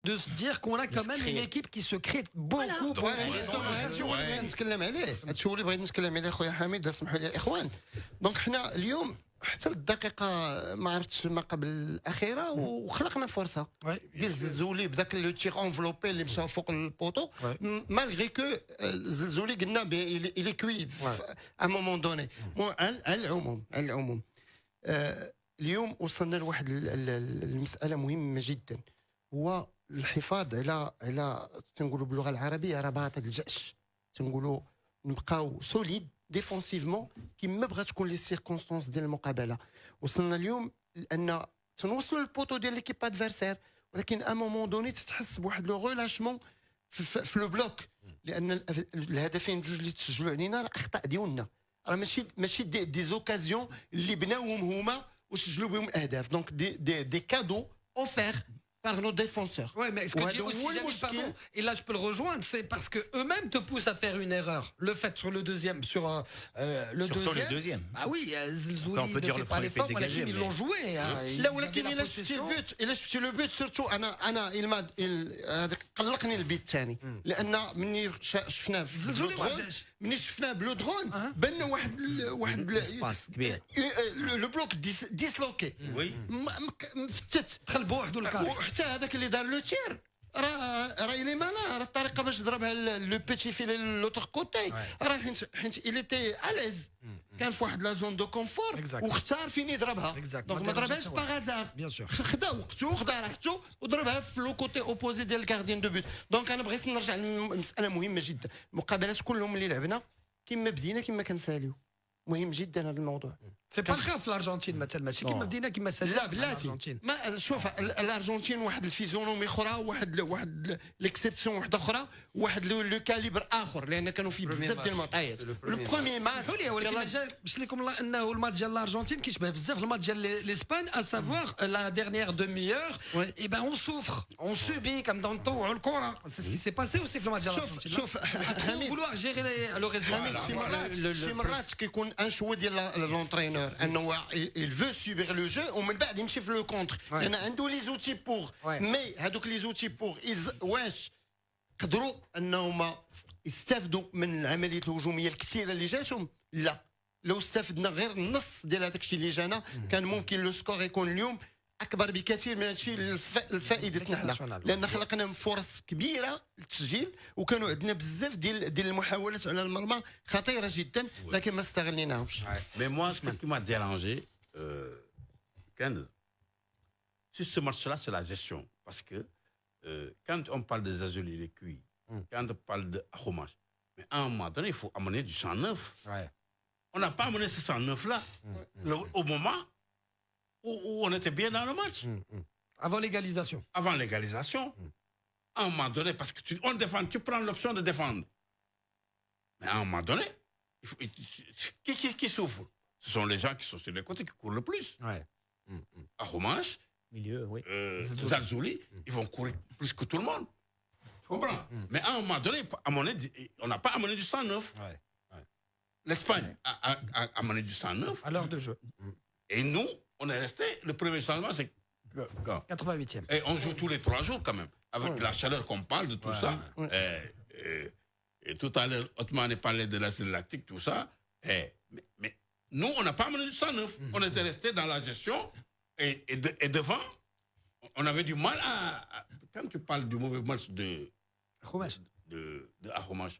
de se dire qu'on a quand même une équipe qui se crée beaucoup. هادشي هو اللي بغيت نتكلم عليه، هادشي هو اللي بغيت نتكلم عليه خويا حميد، اسمحوا لي الاخوان. دونك حنا اليوم حتى الدقيقه ما عرفتش ما قبل الاخيره وخلقنا فرصه ديال الزلزولي بداك لو تيغ انفلوبي اللي مشى فوق البوطو مالغري كو الزلزولي قلنا الي كوي ا مومون دوني. على العموم اليوم وصلنا لواحد المساله مهمه جدا، هو الحفاظ على تنقولوا باللغه العربيه رباط الجأش، تنقولوا نبقاو سوليد ديفونسيفمون كيما بغات تكون لي سيركونستانس ديال المقابله. وصلنا اليوم لان تنوصلوا للبوطو ديال ليكيب ادفيرسير، ولكن ا مومون دوني تتحس بواحد لو ريلاشمون في لو بلوك، لان الهدفين جوج اللي تسجلوا علينا الاخطاء ديالنا راه ماشي دي زوكازيون اللي بناوهم هما وسجلوا بهم اهداف. دونك دي كادو اوفير par nos défenseurs. Ouais, mais ce que dit aussi Jamil, pardon, et là je peux le rejoindre, c'est parce que eux-mêmes te poussent à faire une erreur. Le fait sur le deuxième, surtout le deuxième. Ah oui, Zelzouli on peut dire ne le fait pas premier l'effort, fait dégagé, ils l'ont joué. لا ولكن الا شفتي لو بوت سورتو انا هذاك قلقني البيت الثاني، لان مني شفناه مني شفناه بلو درون بان واحد اسباس كبير لو بلوك ديسلوكي وي مفتت دخل بوحدو الكاري، وحتى هذاك اللي دار لو تير راه الي مالا، راه الطريقه باش ضربها لو بيتي في لوتر كوتي راه حيت الي تي اليز كان في واحد لا زون دو كونفور واختار فين يضربها. دونك ما ضربهاش باغازار، خدا وقته وخدا راحته وضربها في لو كوتي اوبوزي ديال الكارديان دو بوت. دونك انا بغيت نرجع لمساله مهمه جدا، المقابلات كلهم اللي لعبنا كما بدينا كما كنساليو، مهم جدا هذا الموضوع. سي با الخاف في الارجنتين مثلا ماشي كيما بدينا كيما سالينا. لا بلاتي ما شوف الارجنتين واحد الفيزيونومي اخرى، واحد ليكسيبسيون واحده اخرى، واحد لو كاليبر اخر، لان كانوا فيه بزاف ديال المعطيات. البروميي ماتش ولكن باش لكم انه الماتش ديال الارجنتين كيشبه بزاف الماتش ديال لاسبان، ا سافوار لا ديرنيير دومي اور اي بان اون سوفر اون سوبي كم دون نطوعوا الكره. سي سكي سي باسي اوسي في الماتش ديال الارجنتين. شوف حميد فولوار جيري لو ريزولتا. شي مرات كيكون ان شو ديال لونترينور انه il veut subir le jeu ومن بعد يمشي في لو كونتر، لان عنده لي زوتي بور. مي هذوك لي زوتي بور واش قدروا انهم يستافدوا من العمليه الهجوميه الكثيره اللي جاتهم؟ لا، لو استفدنا غير النص ديال هذاك الشيء اللي جانا كان ممكن لو سكور يكون اليوم اكبر بكثير من هادشي لفائدتنا حنا، لان خلقنا فرص كبيره للتسجيل وكانوا عندنا بزاف ديال المحاولات على المرمى خطيره جدا لكن ما استغليناهمش. Mais moi, ce qui m'a dérangé, sur ce match-là, c'est la gestion. Parce que quand on parle des azules et les cuits, quand on parle de Ahomash, mais à un moment donné, il faut amener du 109. On n'a pas amené ce 109-là au moment où on était bien dans le match. Avant l'égalisation. Avant l'égalisation. À un moment donné, parce que on défend, tu prends l'option de défendre. Mais à un moment donné, qui souffre? Ce sont les gens qui sont sur les côtés qui courent le plus. À Romanche, milieu, oui. Zelzouli, ils vont courir plus que tout le monde. Tu comprends? Mais à un moment donné, on n'a pas amené du 109. L'Espagne a amené du 109. À l'heure de jeu. Et nous, on est resté. Le premier changement, c'est quand 88e. Et on joue tous les 3 jours quand même. Avec la chaleur qu'on parle de tout ça. Et tout à l'heure, Othman parlait de l'acide lactique, tout ça. Mais nous, on n'a pas amené du 109. On était resté dans la gestion. Et devant, on avait du mal à. Quand tu parles du mauvais match de Ahomash,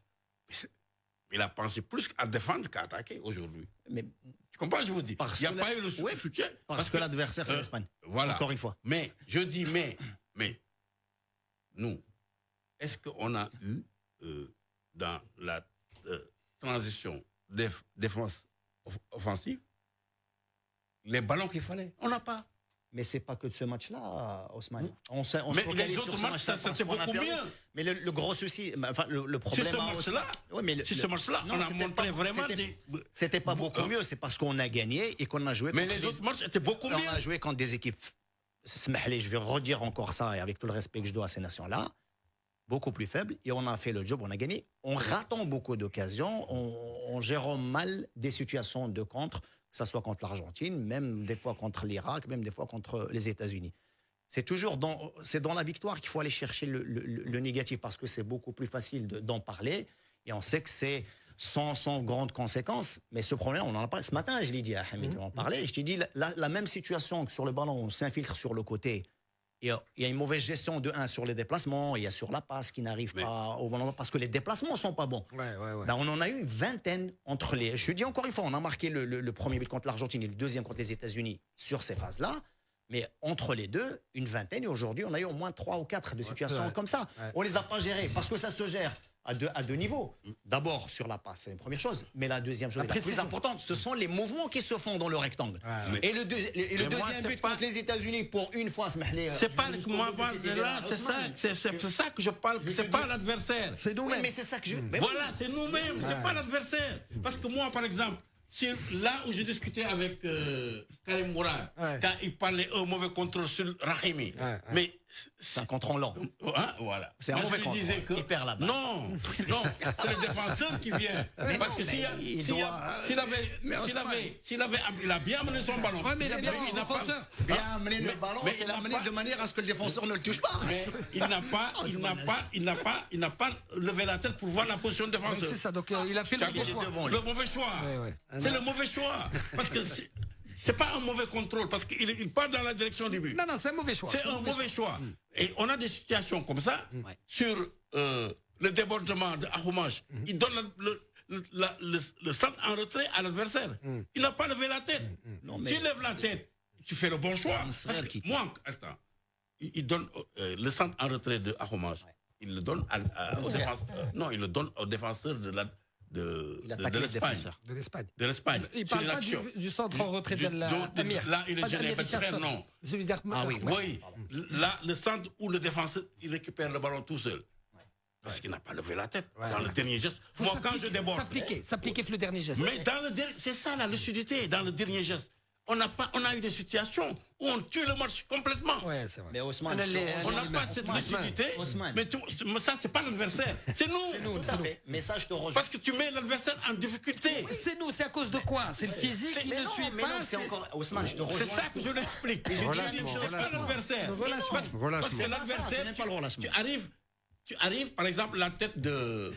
il a pensé plus à défendre qu'à attaquer aujourd'hui. Mais tu comprends, je vous dis. Il n'y a pas eu le soutien. Parce que l'adversaire, c'est l'Espagne. Voilà. Encore une fois. Mais, je dis, mais nous, est-ce qu'on a eu, dans la transition défense offensive, les ballons qu'il fallait? On n'a pas. Mais c'est pas que de ce match-là, Ousmane. Mais les autres matchs, c'était beaucoup mieux. Mais le gros souci, enfin le problème. C'est ce match-là. Oui, mais ce match-là, on a montré vraiment. C'était pas beaucoup mieux. C'est parce qu'on a gagné et qu'on a joué. Mais les autres matchs étaient beaucoup mieux. On a joué contre des équipes. Je vais redire encore ça et avec tout le respect que je dois à ces nations-là, beaucoup plus faibles. Et on a fait le job, on a gagné. En ratant beaucoup d'occasions, en gérant mal des situations de contre. Que ce soit contre l'Argentine, même des fois contre l'Irak, même des fois contre les États-Unis. C'est toujours dans la victoire qu'il faut aller chercher le négatif parce que c'est beaucoup plus facile d'en parler et on sait que c'est sans grandes conséquences. Mais ce problème, on en a parlé ce matin, je l'ai dit à Hamid, on en parlait. Je t'ai dit la même situation que sur le ballon, on s'infiltre sur le côté. Il y a une mauvaise gestion de 1 sur les déplacements, il y a sur la passe qui n'arrive pas au bon endroit parce que les déplacements ne sont pas bons. Ben, on en a eu une vingtaine entre les. Je dis encore une fois, on a marqué le premier but contre l'Argentine et le deuxième contre les États-Unis sur ces phases-là. Mais entre les deux, une vingtaine. Et aujourd'hui, on a eu au moins 3 ou 4 de situations comme ça. On ne les a pas gérées parce que ça se gère à deux niveaux. D'abord, sur la passe, c'est une première chose. Mais la deuxième chose, la plus importante, ce sont les mouvements qui se font dans le rectangle. Et le deuxième but contre les États-Unis, pour une fois, c'est pas moi, là, c'est ça que je parle, c'est pas l'adversaire. C'est nous-mêmes. Oui, mais c'est ça que je. Voilà, c'est nous-mêmes, c'est pas l'adversaire. Parce que moi, par exemple, là où j'ai discuté avec Karim Mourad, quand il parlait un mauvais contrôle sur Rahimi. Mais c'est un contrôle lent. Voilà. C'est un mauvais contrôle. Il perd la balle. Non, c'est le défenseur qui vient. Parce que s'il a bien amené son ballon. Oui, mais il a bien amené le ballon, c'est l'amener de manière à ce que le défenseur ne le touche pas. Mais il n'a pas levé la tête pour voir la position de défenseur. C'est ça, donc il a fait le mauvais choix. Le mauvais choix. C'est le mauvais choix. Parce que c'est pas un mauvais contrôle, parce qu'il part dans la direction du but. Non, c'est un mauvais choix. C'est un mauvais choix. Et on a des situations comme ça, sur le débordement de Ahoumash. Il donne le centre en retrait à l'adversaire. Il n'a pas levé la tête. S'il lève la tête, tu fais le bon choix. Moi, attends, il donne le centre en retrait de Ahoumash. Il le donne au défenseur. Non, il le donne au défenseur de l'Espagne. De l'Espagne. Il parle pas du centre en retrait de l'Amir. Là, il est gêné. Non. Oui. Là, le centre où le défenseur, il récupère le ballon tout seul. Parce qu'il n'a pas levé la tête dans le dernier geste. Moi, quand je déborde. S'appliquer le dernier geste. Mais c'est ça la lucidité, dans le dernier geste. On a eu des situations où on tue le match complètement. Ouais, c'est vrai. Mais Ousmane, on n'a pas cette lucidité. Mais ça, c'est pas l'adversaire. C'est nous. Tout à fait. Mais ça, je te rejoins. Parce que tu mets l'adversaire en difficulté. C'est nous, c'est à cause de quoi? C'est le physique qui ne suit pas. C'est encore. Ousmane, je te rejoins. C'est ça que je l'explique. C'est pas l'adversaire. Parce que l'adversaire, tu arrives, par exemple, la tête de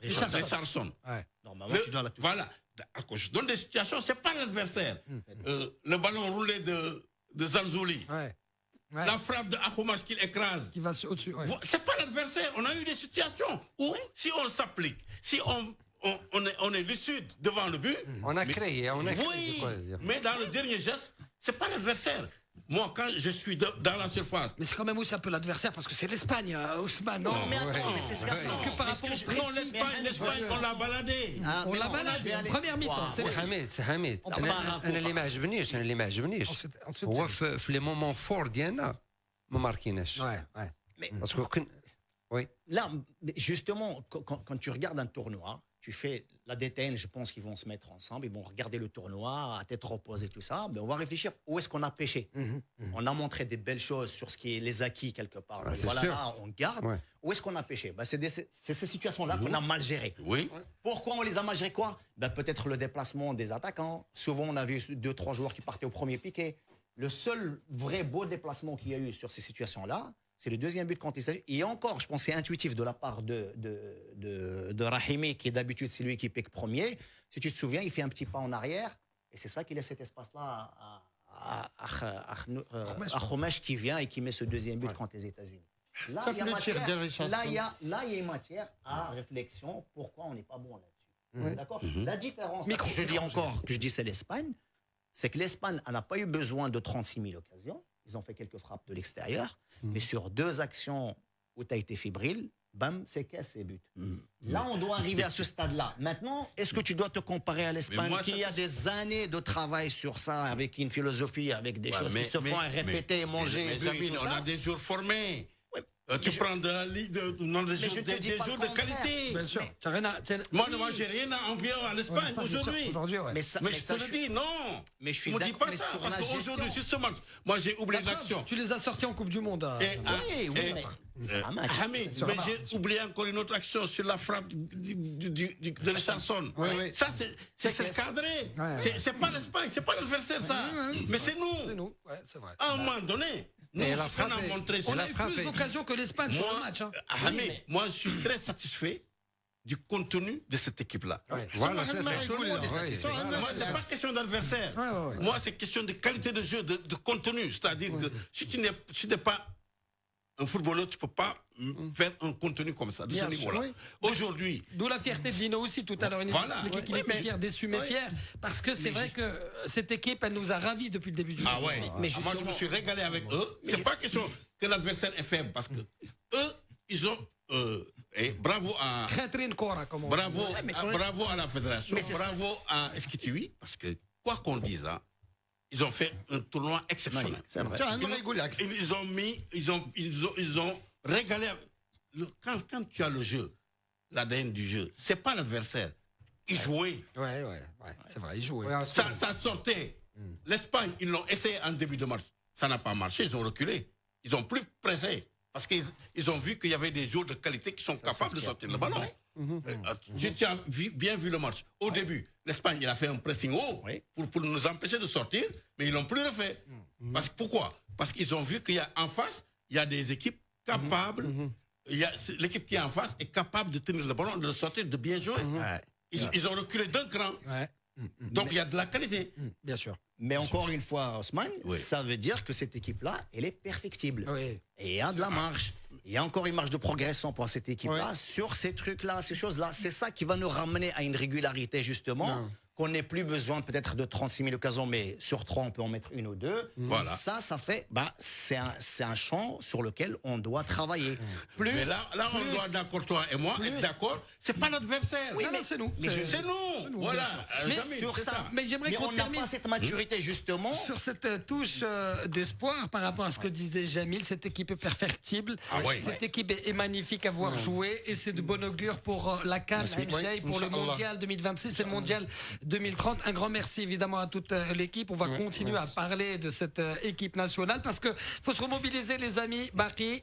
Richardson. Normalement, tu dois la toucher. Voilà. Je donne des situations, c'est pas l'adversaire. Le ballon roulé de Zalzouli. La frappe de Ahoumash qu'il écrase. Qui va au-dessus. C'est pas l'adversaire. On a eu des situations où, si on s'applique, si on est lucide devant le but. On a créé. Oui, mais dans le dernier geste, c'est pas l'adversaire. Moi, quand je suis dans la surface. Mais c'est quand même aussi un peu l'adversaire parce que c'est l'Espagne, Ousmane. Non, mais attends, mais c'est ça. Parce que par rapport non, l'Espagne, on l'a baladé. On l'a baladé en première mi-temps. سي حميد انا اللي ما عجبنيش هو في لي مومون فور ديالنا ما ماركيناش باسكو oui. Là, justement, quand tu regardes un tournoi, tu fais la DTN, je pense qu'ils vont se mettre ensemble, ils vont regarder le tournoi à tête reposée, tout ça, mais on va réfléchir où est-ce qu'on a pêché. On a montré des belles choses sur ce qui est les acquis quelque part. Voilà, là, on garde. Où est-ce qu'on a pêché? C'est ces situations-là qu'on a mal gérées. Oui. Pourquoi on les a mal gérées? Quoi? Peut-être le déplacement des attaquants. Souvent, on a vu 2-3 joueurs qui partaient au premier piqué. Le seul vrai beau déplacement qu'il y a eu sur ces situations-là, c'est le deuxième but contre Israël. Et encore, je pense que c'est intuitif de la part de Rahimi, qui est d'habitude c'est lui qui pique premier. Si tu te souviens, il fait un petit pas en arrière. Et c'est ça qui laisse cet espace-là à Khomesh qui vient et qui met ce deuxième but contre les États-Unis. Là, il y a une matière à réflexion. Pourquoi on n'est pas bon là-dessus? D'accord. La différence, je dis encore que je dis c'est l'Espagne, c'est que l'Espagne n'a pas eu besoin de 36 000 occasions. Ils ont fait quelques frappes de l'extérieur. Mais sur 2 actions où tu as été fébrile, bam, c'est casse et but. Là, on doit arriver à ce stade-là. Maintenant, est-ce que tu dois te comparer à l'Espagne qui a des années de travail sur ça, avec une philosophie, avec des choses qui se font répéter et manger? Mes amis, on a des joueurs formés. Tu prends de la ligue, des joueurs de qualité. Bien sûr. Moi, j'ai rien à envier à l'Espagne aujourd'hui. Mais je te le dis, non. Mais je suis d'accord. Ne me dis pas ça, parce qu'aujourd'hui, justement, moi, j'ai oublié l'action. Tu les as sortis en Coupe du Monde. Oui. Hamid, mais j'ai oublié encore une autre action sur la frappe de Richardson. Ça, c'est cadré. C'est pas l'Espagne, c'est pas l'adversaire, ça. Mais c'est nous. C'est nous, c'est vrai. À un moment donné, Nous, Et elle a ce qu'on a frappé. montré, Elle On a a eu frappé. plus d'occasions que l'Espagne sur le moi, match. Hein. Hamid, moi, je suis très satisfait du contenu de cette équipe-là. Voilà, c'est ça. Moi, Moi, c'est pas question d'adversaire. Moi, c'est question de qualité de jeu, de contenu. C'est-à-dire que si tu n'es pas un footballeur, tu ne peux pas faire un contenu comme ça, de Bien ce sûr, niveau-là. Aujourd'hui, D'où la fierté de Lino aussi tout à l'heure. Il nous Voilà. expliquait qu'il Oui, était mais- fier, déçu mais fier. Parce que c'est vrai que cette équipe, elle nous a ravis depuis le début du ah ouais. Mais Moi, je me suis régalé avec eux. C'est pas question que l'adversaire est faible, parce que eux, ils ont. Et bravo à. Catherine Cora, comme on dit. Bravo, mais bravo à la fédération, Mais c'est bravo à Eskitui, parce que quoi qu'on dise, hein, ils ont fait un tournoi exceptionnel. C'est vrai. Ils ont régalé. Quand tu as le jeu, l'ADN du jeu, c'est pas l'adversaire. Ils jouaient. Ouais, c'est vrai, il jouait. Ça sortait. L'Espagne, ils l'ont essayé en début de match. Ça n'a pas marché, ils ont reculé. Ils ont plus pressé. Parce qu'ils ont vu qu'il y avait des joueurs de qualité qui sont capables de sortir le ballon. Tu as bien vu le match. Au début, l'Espagne, il a fait un pressing haut pour nous empêcher de sortir, mais ils l'ont plus refait. Pourquoi? Parce qu'ils ont vu qu'il y a en face, il y a des équipes capables. L'équipe qui est en face est capable de tenir le ballon, de le sortir, de bien jouer. Ils ont reculé d'un cran. Donc il y a de la qualité. Bien sûr. Mais encore une fois, Osman, Oui. ça veut dire que cette équipe-là, elle est perfectible. Oui. Et il y a de la marge. Il y a encore une marge de progression pour cette équipe-là sur ces trucs-là, ces choses-là. C'est ça qui va nous ramener à une régularité, justement. Qu'on n'ait plus besoin peut-être de 36 000 occasions, mais sur 3, on peut en mettre une ou deux. Voilà. Ça fait. C'est un champ sur lequel on doit travailler. Plus, Mais là on doit d'accord, toi et moi, être d'accord. C'est pas l'adversaire. Oui, mais c'est nous. C'est nous. Voilà. Mais Jamais, sur c'est ça. Mais j'aimerais Mais qu'on on n'a termine pas cette maturité, justement. sur cette touche d'espoir par rapport à ce que disait Jamil. Cette équipe est perfectible. Ah ouais. Cette équipe est magnifique à voir jouer et c'est de bon augure pour la CAN, MJ, pour le Inch'Allah. mondial 2026 et le mondial 2030. Un grand merci évidemment à toute l'équipe. On va continuer à parler de cette équipe nationale parce que faut se remobiliser les amis. Baki.